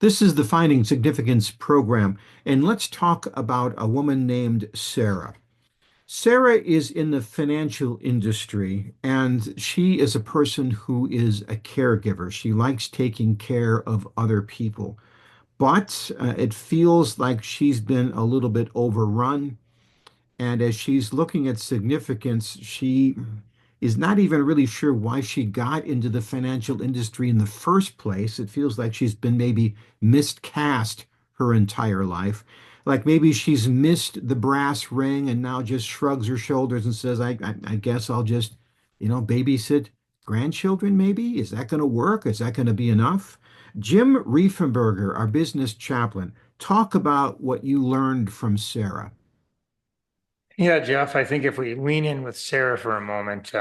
This is the Finding Significance program, and let's talk about a woman named Sarah. Sarah is in the financial industry, and she is a person who is a caregiver. She likes taking care of other people, but it feels like she's been a little bit overrun. And as she's looking at significance, she is not even really sure why she got into the financial industry in the first place. It feels like she's been maybe miscast her entire life. Like maybe she's missed the brass ring and now just shrugs her shoulders and says, I guess I'll just, babysit grandchildren, maybe? Is that going to work? Is that going to be enough? Jim Riefenberger, our business chaplain, talk about what you learned from Sarah. Yeah, Jeff, I think if we lean in with Sarah for a moment,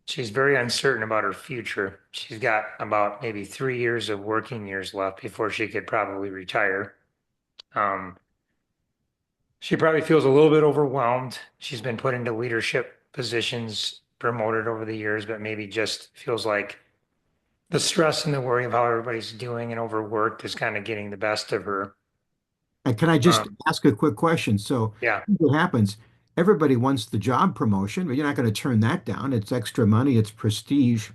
she's very uncertain about her future. She's got about maybe 3 years of working years left before she could probably retire. Um, she probably feels a little bit overwhelmed. She's been put into leadership positions, promoted over the years, but maybe just feels like the stress and the worry of how everybody's doing and overworked is kind of getting the best of her. And can I just Um, ask a quick question? So yeah. what happens? Everybody wants the job promotion, but you're not going to turn that down. It's extra money, it's prestige.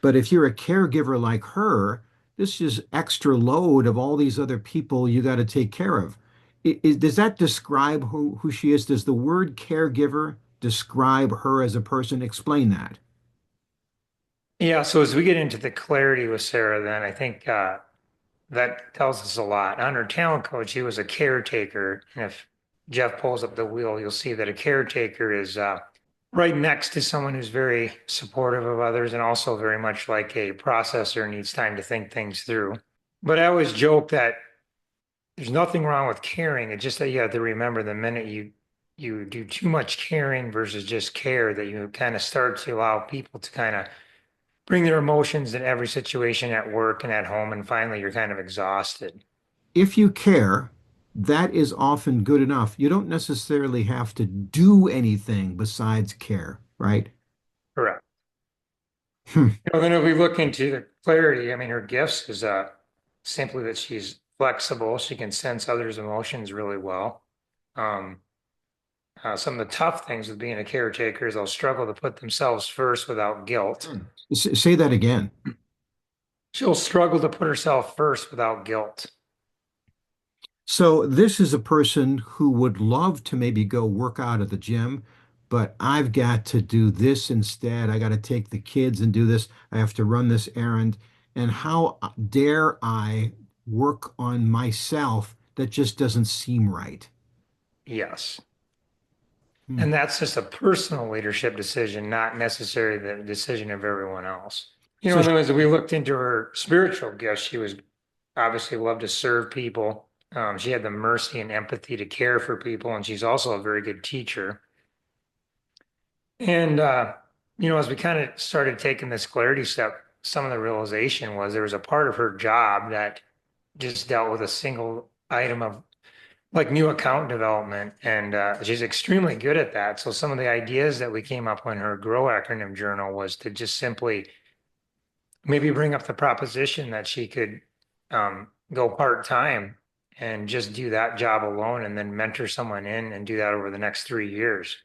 But if you're a caregiver like her, this is extra load of all these other people you got to take care of. Does that describe who she is? Does the word caregiver describe her as a person? Explain that. Yeah. So as we get into the clarity with Sarah, then I think that tells us a lot. On her talent coach, he was a caretaker. And if Jeff pulls up the wheel, you'll see that a caretaker is right next to someone who's very supportive of others and also very much like a processor needs time to think things through. But I always joke that there's nothing wrong with caring. It's just that you have to remember the minute you do too much caring versus just care that you kind of start to allow people to kind of bring their emotions in every situation at work and at home, and finally you're kind of exhausted. If you care, that is often good enough. You don't necessarily have to do anything besides care, right? Correct. Hmm. Then if we look into the clarity, I mean, her gifts is simply that she's flexible. She can sense others' emotions really well. Um, some of the tough things with being a caretaker is they'll struggle to put themselves first without guilt. Say that again. She'll struggle to put herself first without guilt. So this is a person who would love to maybe go work out at the gym, but I've got to do this instead. I got to take the kids and do this. I have to run this errand. And how dare I work on myself? That just doesn't seem right. Yes. Hmm. And that's just a personal leadership decision, not necessarily the decision of everyone else. So And then as we looked into her spiritual gifts, she was obviously loved to serve people. She had the mercy and empathy to care for people, and she's also a very good teacher. And as we kind of started taking this clarity step, some of the realization was there was a part of her job that just dealt with a single item of like new account development, and she's extremely good at that. So some of the ideas that we came up in her GROW acronym journal was to just simply maybe bring up the proposition that she could go part-time and just do that job alone and then mentor someone in and do that over the next 3 years.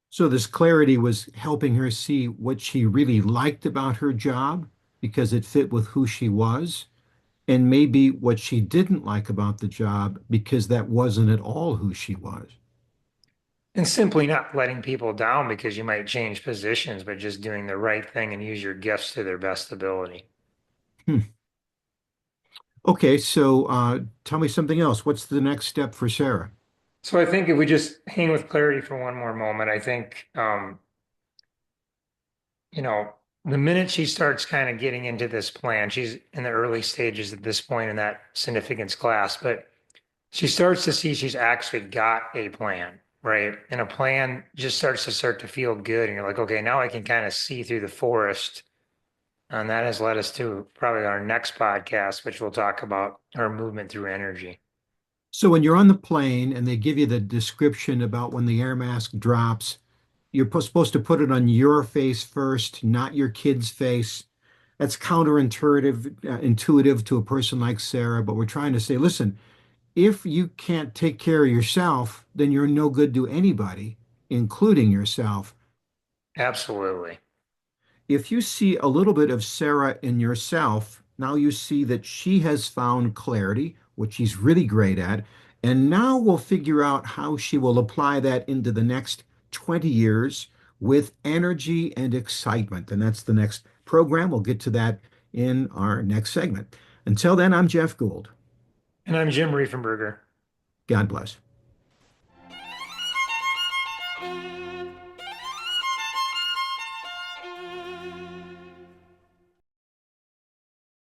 So this clarity was helping her see what she really liked about her job because it fit with who she was, and maybe what she didn't like about the job because that wasn't at all who she was. And simply not letting people down because you might change positions, but just doing the right thing and use your gifts to their best ability. Hmm. Okay, so tell me something else. What's the next step for Sarah? So I think if we just hang with clarity for one more moment, I think you know, the minute she starts kind of getting into this plan, she's in the early stages at this point in that significance class, but she starts to see she's actually got a plan, right? And a plan just starts to feel good. And you're like, okay, now I can kind of see through the forest. And that has led us to probably our next podcast, which we'll talk about our movement through energy. So when you're on the plane and they give you the description about when the air mask drops, supposed to put it on your face first, not your kid's face. That's intuitive to a person like Sarah, but we're trying to say, listen, if you can't take care of yourself, then you're no good to anybody, including yourself. Absolutely. If you see a little bit of Sarah in yourself, now you see that she has found clarity, which she's really great at. And now we'll figure out how she will apply that into the next 20 years with energy and excitement. And that's the next program. We'll get to that in our next segment. Until then, I'm Jeff Gould. And I'm Jim Riefenberger. God bless.